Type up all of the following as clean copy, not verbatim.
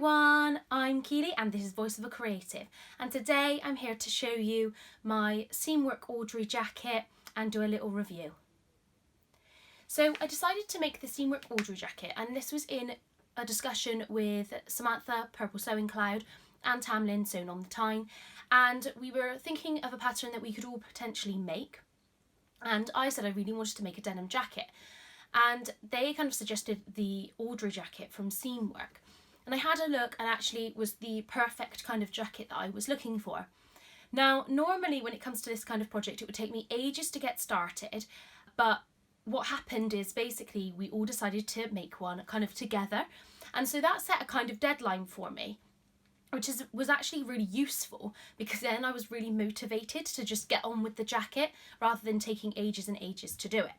everyone, I'm Kealy and this is Voice of a Creative, and today I'm here to show you my Seamwork Audrey jacket and do a little review. So I decided to make the Seamwork Audrey jacket, and this was in a discussion with Samantha, Purple Sewing Cloud, and Tamlin, Sewn on the Tyne, and we were thinking of a pattern that we could all potentially make, and I said I really wanted to make a denim jacket. And they kind of suggested the Audrey jacket from Seamwork. And I had a look and actually it was the perfect kind of jacket that I was looking for. Now, normally when it comes to this kind of project, it would take me ages to get started. But what happened is basically we all decided to make one kind of together. And so that set a kind of deadline for me, which was actually really useful because then I was really motivated to just get on with the jacket rather than taking ages and ages to do it.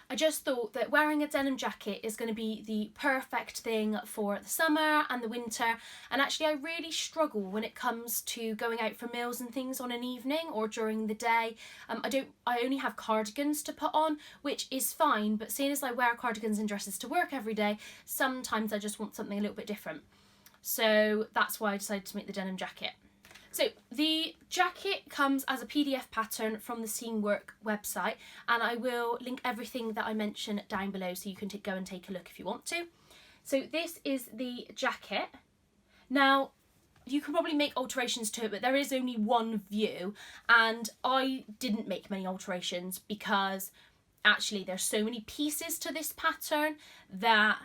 I just thought that wearing a denim jacket is going to be the perfect thing for the summer and the winter, and actually I really struggle when it comes to going out for meals and things on an evening or during the day. I only have cardigans to put on, which is fine, but seeing as I wear cardigans and dresses to work every day, sometimes I just want something a little bit different. So that's why I decided to make the denim jacket. So the jacket comes as a PDF pattern from the Seamwork website, and I will link everything that I mention down below so you can go and take a look if you want to. So this is the jacket. Now, you can probably make alterations to it, but there is only one view, and I didn't make many alterations because actually there's so many pieces to this pattern that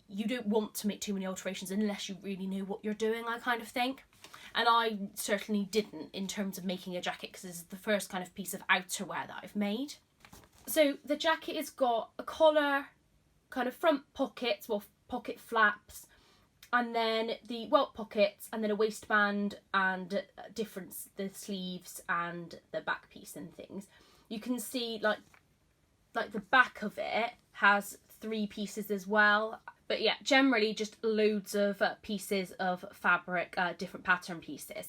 you don't want to make too many alterations unless you really know what you're doing, I kind of think. And I certainly didn't in terms of making a jacket because this is the first kind of piece of outerwear that I've made. So the jacket has got a collar, kind of front pockets, well, pocket flaps, and then the welt pockets, and then a waistband and the sleeves and the back piece and things. You can see like the back of it has 3 pieces as well. But yeah, generally just loads of pieces of fabric, different pattern pieces.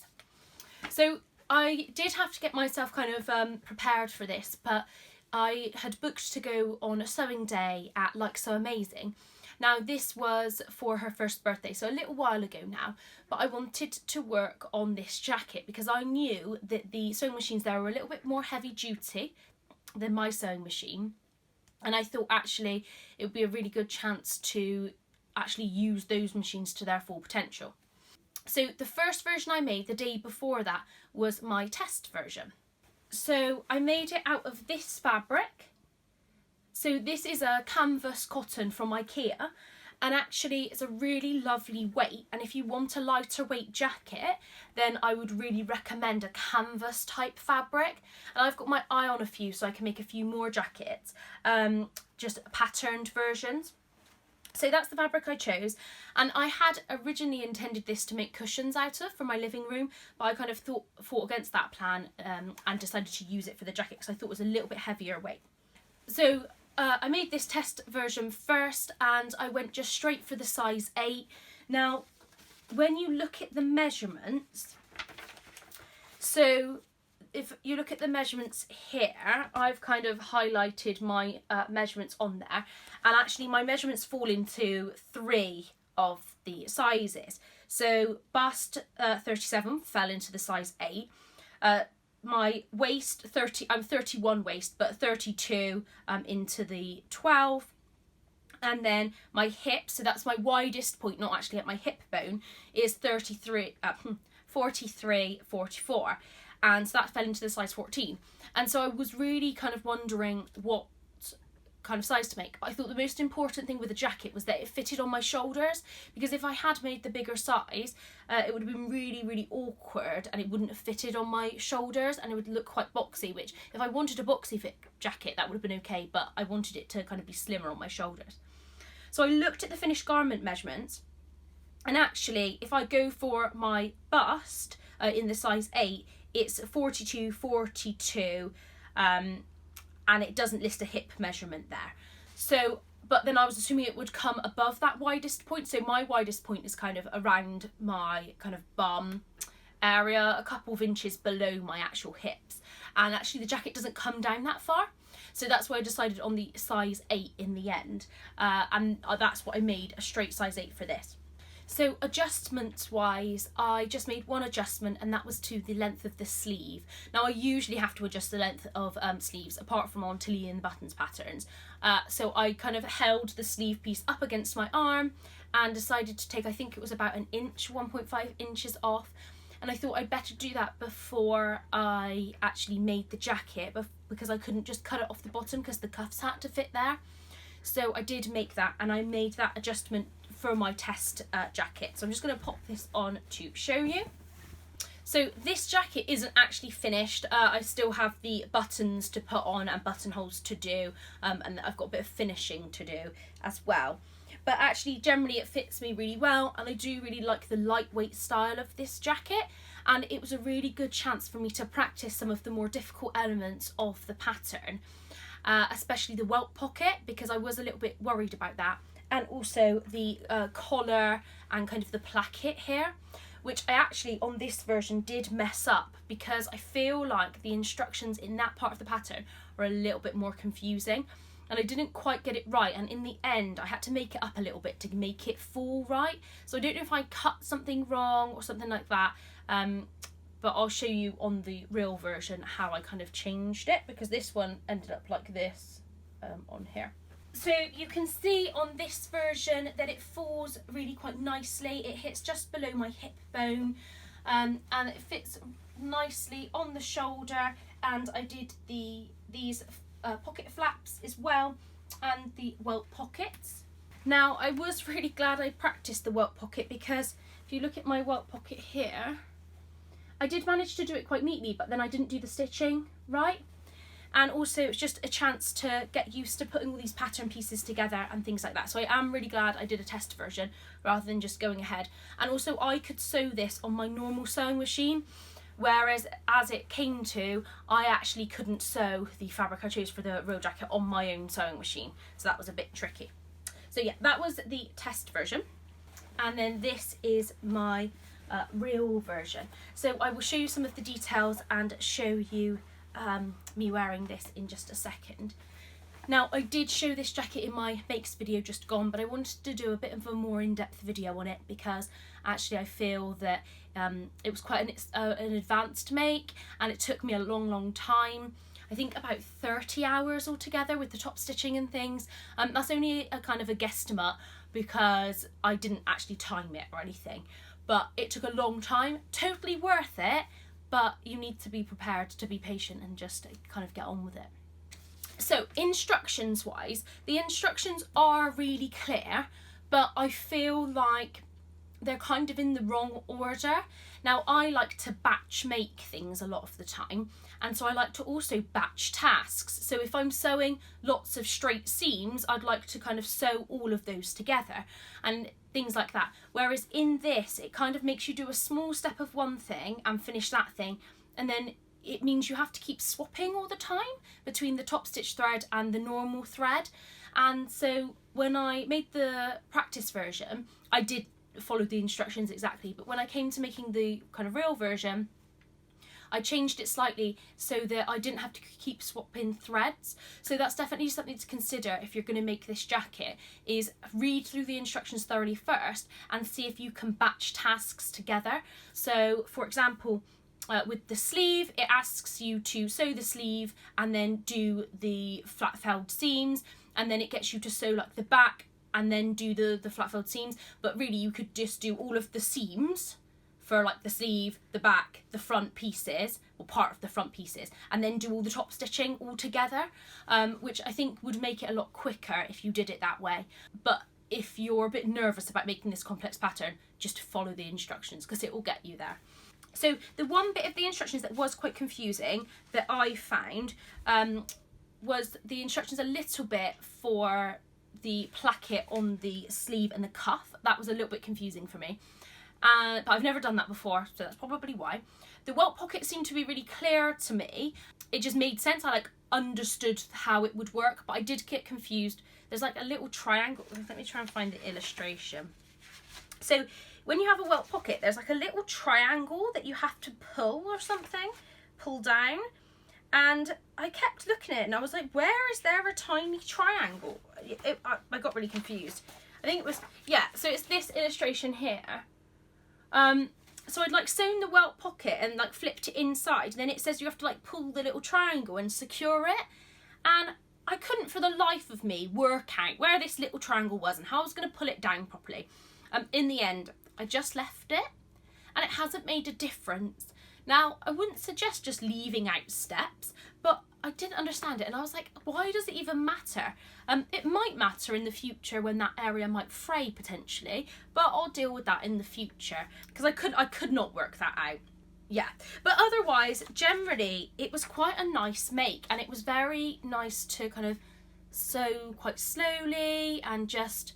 So I did have to get myself kind of prepared for this, but I had booked to go on a sewing day at Like So Amazing. Now this was for her first birthday, so a little while ago now, but I wanted to work on this jacket because I knew that the sewing machines there were a little bit more heavy duty than my sewing machine. And I thought actually it would be a really good chance to actually use those machines to their full potential. So the first version I made the day before that was my test version. So I made it out of this fabric. So this is a canvas cotton from IKEA, and actually it's a really lovely weight, and if you want a lighter weight jacket then I would really recommend a canvas type fabric. And I've got my eye on a few so I can make a few more jackets, just patterned versions. So that's the fabric I chose, and I had originally intended this to make cushions out of for my living room, but I kind of fought against that plan and decided to use it for the jacket because I thought it was a little bit heavier weight. So I made this test version first and I went just straight for the size 8. Now, when you look at the measurements, so if you look at the measurements here, I've kind of highlighted my measurements on there, and actually my measurements fall into 3 of the sizes. So bust 37 fell into the size 8. My waist, I'm 31 waist, but 32 into the 12. And then my hip, so that's my widest point, not actually at my hip bone, is 43, 44. And so that fell into the size 14. And so I was really kind of wondering what kind of size to make. But I thought the most important thing with the jacket was that it fitted on my shoulders, because if I had made the bigger size, it would have been really, really awkward and it wouldn't have fitted on my shoulders and it would look quite boxy, which if I wanted a boxy fit jacket, that would have been okay, but I wanted it to kind of be slimmer on my shoulders. So I looked at the finished garment measurements, and actually if I go for my bust in the size 8, it's 42, 42, and it doesn't list a hip measurement there. So, but then I was assuming it would come above that widest point. So my widest point is kind of around my kind of bum area, a couple of inches below my actual hips. And actually the jacket doesn't come down that far. So that's why I decided on the size 8 in the end. And that's what I made, a straight size 8 for this. So adjustments wise, I just made one adjustment, and that was to the length of the sleeve. Now I usually have to adjust the length of sleeves apart from on Tilly and Buttons patterns. So I kind of held the sleeve piece up against my arm and decided to take, I think it was about an inch, 1.5 inches off. And I thought I'd better do that before I actually made the jacket, because I couldn't just cut it off the bottom because the cuffs had to fit there. So I did make that, and I made that adjustment for my test jacket. So I'm just going to pop this on to show you. So this jacket isn't actually finished. I still have the buttons to put on and buttonholes to do, and I've got a bit of finishing to do as well. But actually, generally it fits me really well, and I do really like the lightweight style of this jacket, and it was a really good chance for me to practice some of the more difficult elements of the pattern, especially the welt pocket, because I was a little bit worried about that, and also the collar and kind of the placket here, which I actually on this version did mess up, because I feel like the instructions in that part of the pattern are a little bit more confusing, and I didn't quite get it right, and in the end I had to make it up a little bit to make it fall right. So I don't know if I cut something wrong or something like that, but I'll show you on the real version how I kind of changed it, because this one ended up like this on here. So you can see on this version that it falls really quite nicely. It hits just below my hip bone, and it fits nicely on the shoulder, and I did these pocket flaps as well, and the welt pockets. Now I was really glad I practiced the welt pocket, because if you look at my welt pocket here, I did manage to do it quite neatly, but then I didn't do the stitching right. And also it's just a chance to get used to putting all these pattern pieces together and things like that. So I am really glad I did a test version rather than just going ahead. And also I could sew this on my normal sewing machine, whereas as it came to, I actually couldn't sew the fabric I chose for the real jacket on my own sewing machine. So that was a bit tricky. So yeah, that was the test version. And then this is my real version. So I will show you some of the details and show you me wearing this in just a second. Now I did show this jacket in my makes video just gone, but I wanted to do a bit of a more in-depth video on it, because actually I feel that it was quite an advanced make, and it took me a long time. I think about 30 hours altogether with the top stitching and things. That's only a kind of a guesstimate, because I didn't actually time it or anything, but it took a long time. Totally worth it, but you need to be prepared to be patient and just kind of get on with it. So instructions wise, the instructions are really clear, but I feel like they're kind of in the wrong order. Now I like to batch make things a lot of the time, and so I like to also batch tasks. So if I'm sewing lots of straight seams, I'd like to kind of sew all of those together and things like that. Whereas in this, it kind of makes you do a small step of one thing and finish that thing, and then it means you have to keep swapping all the time between the top stitch thread and the normal thread. And so when I made the practice version, I did follow the instructions exactly, but when I came to making the kind of real version, I changed it slightly so that I didn't have to keep swapping threads. So that's definitely something to consider if you're going to make this jacket, is read through the instructions thoroughly first and see if you can batch tasks together. So for example, with the sleeve, it asks you to sew the sleeve and then do the flat felled seams, and then it gets you to sew like the back and then do the flat felled seams. But really you could just do all of the seams for like the sleeve, the back, the front pieces, or part of the front pieces, and then do all the top stitching all together, which I think would make it a lot quicker if you did it that way. But if you're a bit nervous about making this complex pattern, just follow the instructions, because it will get you there. So the one bit of the instructions that was quite confusing that I found was the instructions a little bit for the placket on the sleeve and the cuff. That was a little bit confusing for me. But I've never done that before, so that's probably why. The welt pocket seemed to be really clear to me. It just made sense. I understood how it would work, but I did get confused. There's like a little triangle. Let me try and find the illustration. So when you have a welt pocket, there's like a little triangle that you have to pull or something, pull down. And I kept looking at it and I was like, where is there a tiny triangle? I got really confused. I think it was, yeah, so it's this illustration here. So I'd like sewn the welt pocket and like flipped it inside, and then it says you have to like pull the little triangle and secure it, and I couldn't for the life of me work out where this little triangle was and how I was going to pull it down properly. In the end, I just left it, and it hasn't made a difference. Now, I wouldn't suggest just leaving out steps, but I didn't understand it, and I was like, why does it even matter? It might matter in the future when that area might fray potentially, but I'll deal with that in the future, because I could not work that out. Yeah, but otherwise, generally, it was quite a nice make, and it was very nice to kind of sew quite slowly and just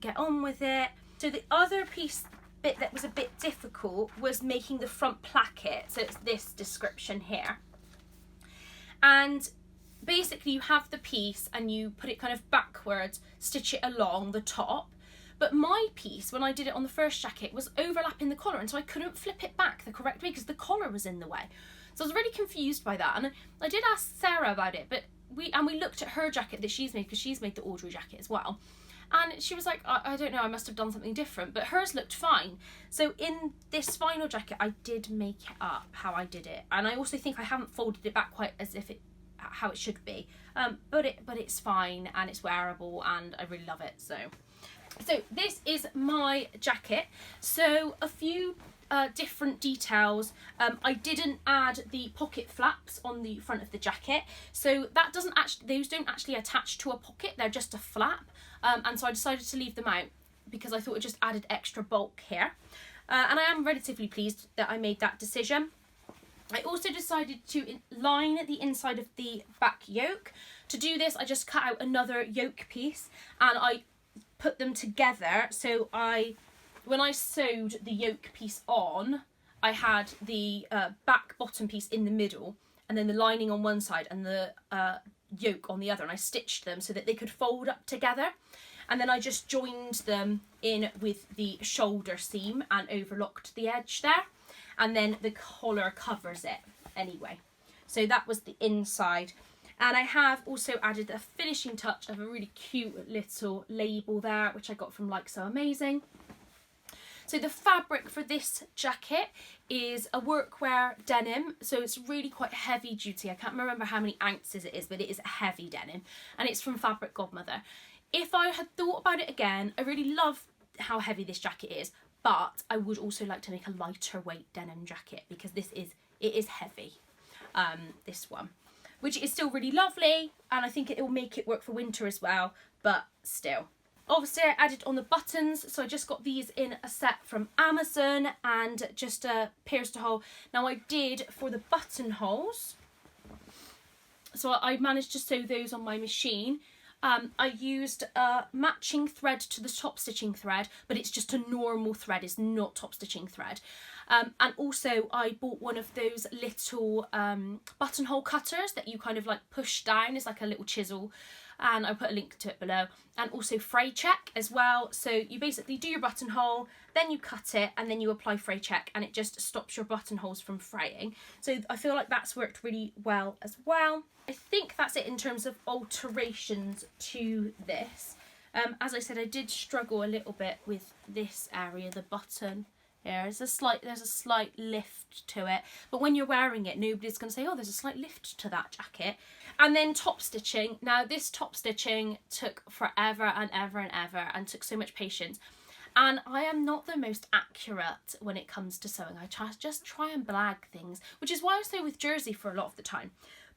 get on with it. So the other bit that was a bit difficult was making the front placket. So it's this description here. And basically you have the piece and you put it kind of backwards, stitch it along the top. But my piece, when I did it on the first jacket, was overlapping the collar, and so I couldn't flip it back the correct way because the collar was in the way. So I was really confused by that, and I did ask Sarah about it, but we looked at her jacket that she's made, because she's made the Audrey jacket as well. And she was like, I don't know, I must have done something different, but hers looked fine. So in this final jacket, I did make it up how I did it. And I also think I haven't folded it back quite as if how it should be. But it's fine, and it's wearable, and I really love it. So this is my jacket. So a few different details. I didn't add the pocket flaps on the front of the jacket, so that those don't actually attach to a pocket, they're just a flap. And so I decided to leave them out because I thought it just added extra bulk here. And I am relatively pleased that I made that decision. I also decided to line the inside of the back yoke. To do this, I just cut out another yoke piece and I put them together. So when I sewed the yoke piece on, I had the back bottom piece in the middle, and then the lining on one side and the yoke on the other, and I stitched them so that they could fold up together. And then I just joined them in with the shoulder seam and overlocked the edge there, and then the collar covers it anyway. So that was the inside. And I have also added a finishing touch of a really cute little label there, which I got from Like So Amazing. So the fabric for this jacket is a workwear denim, so it's really quite heavy duty. I can't remember how many ounces it is, but it is a heavy denim, and it's from Fabric Godmother. If I had thought about it again, I really love how heavy this jacket is, but I would also like to make a lighter weight denim jacket, because it is heavy, this one, which is still really lovely, and I think it will make it work for winter as well, but still. Obviously I added on the buttons, so I just got these in a set from Amazon and just pierced a hole. Now I did for the buttonholes, so I managed to sew those on my machine. I used a matching thread to the top stitching thread, but it's just a normal thread, it's not top stitching thread. And also I bought one of those little buttonhole cutters that you kind of like push down, it's like a little chisel, and I put a link to it below. And also fray check as well, so you basically do your buttonhole, then you cut it, and then you apply fray check, and it just stops your buttonholes from fraying. So I feel like that's worked really well as well. I think that's it in terms of alterations to this. As I said, I did struggle a little bit with this area, the button. There's a slight lift to it, but when you're wearing it, nobody's going to say, oh, there's a slight lift to that jacket. And then top stitching. Now this top stitching took forever and ever and ever, and took so much patience. And I am not the most accurate when it comes to sewing. I just try and blag things, which is why I sew with jersey for a lot of the time.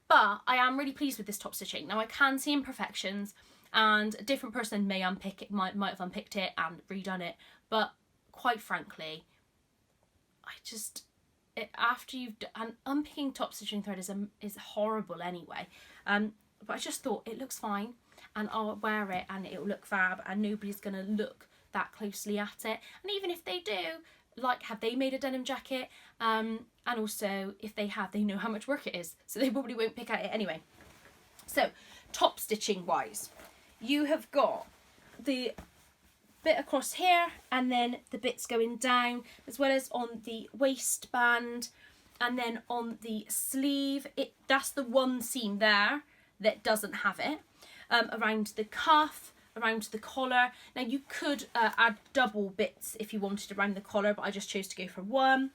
But I am really pleased with this top stitching. Now I can see imperfections, and a different person may unpick it, might have unpicked it and redone it. But quite frankly, after you've done, unpicking top stitching thread is horrible anyway. But I just thought it looks fine, and I'll wear it and it'll look fab, and nobody's gonna look that closely at it. And even if they do, like, have they made a denim jacket? And also, if they have, they know how much work it is, so they probably won't pick at it anyway. So, top stitching wise, you have got the bit across here, and then the bits going down, as well as on the waistband, and then on the sleeve. That's the one seam there that doesn't have it. Around the cuff, around the collar. Now you could add double bits if you wanted around the collar, but I just chose to go for one.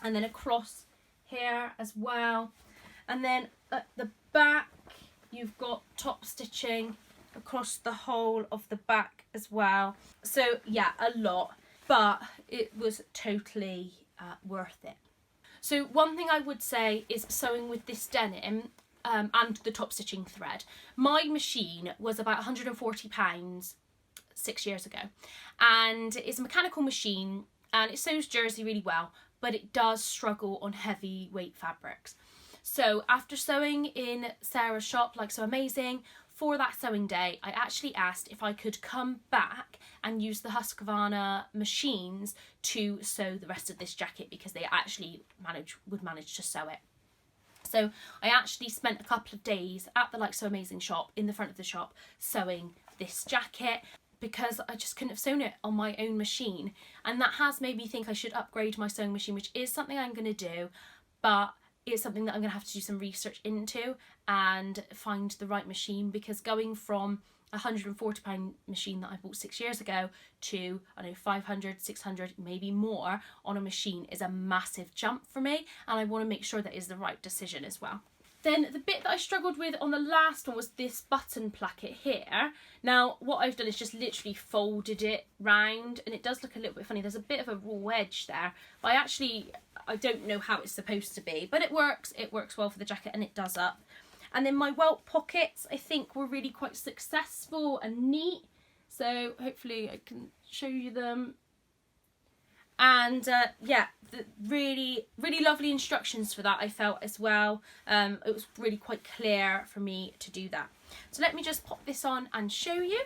And then across here as well. And then at the back, you've got top stitching across the whole of the back as well. So yeah, a lot, but it was totally worth it. So one thing I would say is sewing with this denim and the top stitching thread. My machine was about £140 6 years ago, and it's a mechanical machine and it sews jersey really well, but it does struggle on heavy weight fabrics. So after sewing in Sarah's shop, like So Amazing, for that sewing day, I actually asked if I could come back and use the Husqvarna machines to sew the rest of this jacket, because they actually would manage to sew it. So I actually spent a couple of days at the Like So Amazing shop, in the front of the shop, sewing this jacket, because I just couldn't have sewn it on my own machine. And that has made me think I should upgrade my sewing machine, which is something I'm going to do, but it's something that I'm going to have to do some research into and find the right machine, because going from a £140 machine that I bought 6 years ago to, I don't know, 500, 600, maybe more on a machine is a massive jump for me, and I want to make sure that is the right decision as well. Then the bit that I struggled with on the last one was this button placket here. Now what I've done is just literally folded it round, and it does look a little bit funny. There's a bit of a raw edge there, but I don't know how it's supposed to be, but it works well for the jacket, and it does up. And then my welt pockets, I think, were really quite successful and neat, so hopefully I can show you them. And yeah, the really lovely instructions for that, I felt, as well. It was really quite clear for me to do that. So let me just pop this on and show you.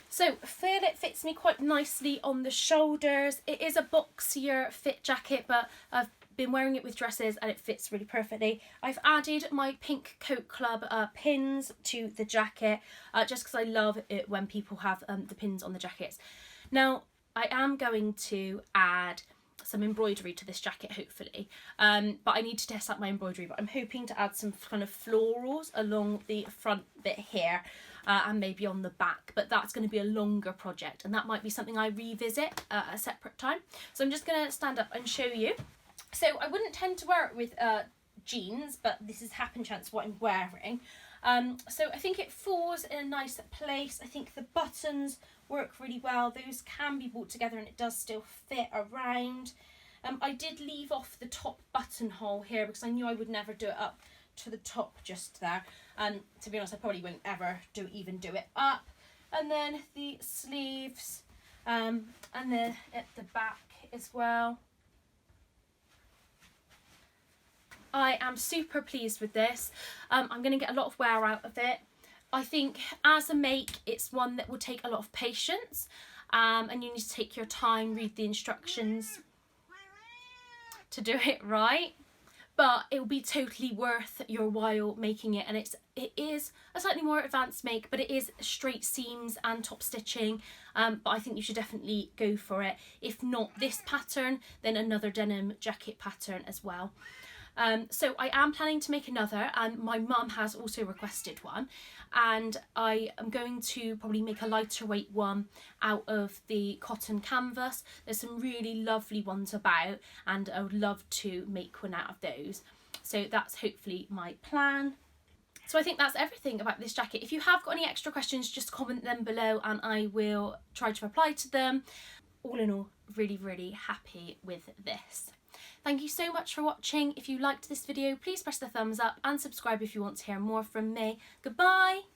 So I feel it fits me quite nicely on the shoulders. It is a boxier fit jacket, but I've been wearing it with dresses and it fits really perfectly. I've added my Pink Coat Club pins to the jacket, just because I love it when people have the pins on the jackets. Now I am going to add some embroidery to this jacket, hopefully, but I need to test out my embroidery, but I'm hoping to add some kind of florals along the front bit here, and maybe on the back, but that's going to be a longer project, and that might be something I revisit at a separate time. So I'm just going to stand up and show you. So I wouldn't tend to wear it with jeans, but this is happen chance what I'm wearing. So I think it falls in a nice place. I think the buttons work really well. Those can be brought together and it does still fit around. I did leave off the top buttonhole here because I knew I would never do it up to the top just there. To be honest, I probably won't ever even do it up. And then the sleeves, and then at the back as well. I am super pleased with this. I'm going to get a lot of wear out of it. I think as a make, it's one that will take a lot of patience, and you need to take your time, read the instructions to do it right. But it will be totally worth your while making it, and it is a slightly more advanced make, but it is straight seams and top stitching. But I think you should definitely go for it. If not this pattern, then another denim jacket pattern as well. So I am planning to make another, and my mum has also requested one, and I am going to probably make a lighter weight one out of the cotton canvas. There's some really lovely ones about, and I would love to make one out of those. So that's hopefully my plan. So I think that's everything about this jacket. If you have got any extra questions, just comment them below and I will try to reply to them. All in all, really happy with this. Thank you so much for watching. If you liked this video, please press the thumbs up and subscribe if you want to hear more from me. Goodbye!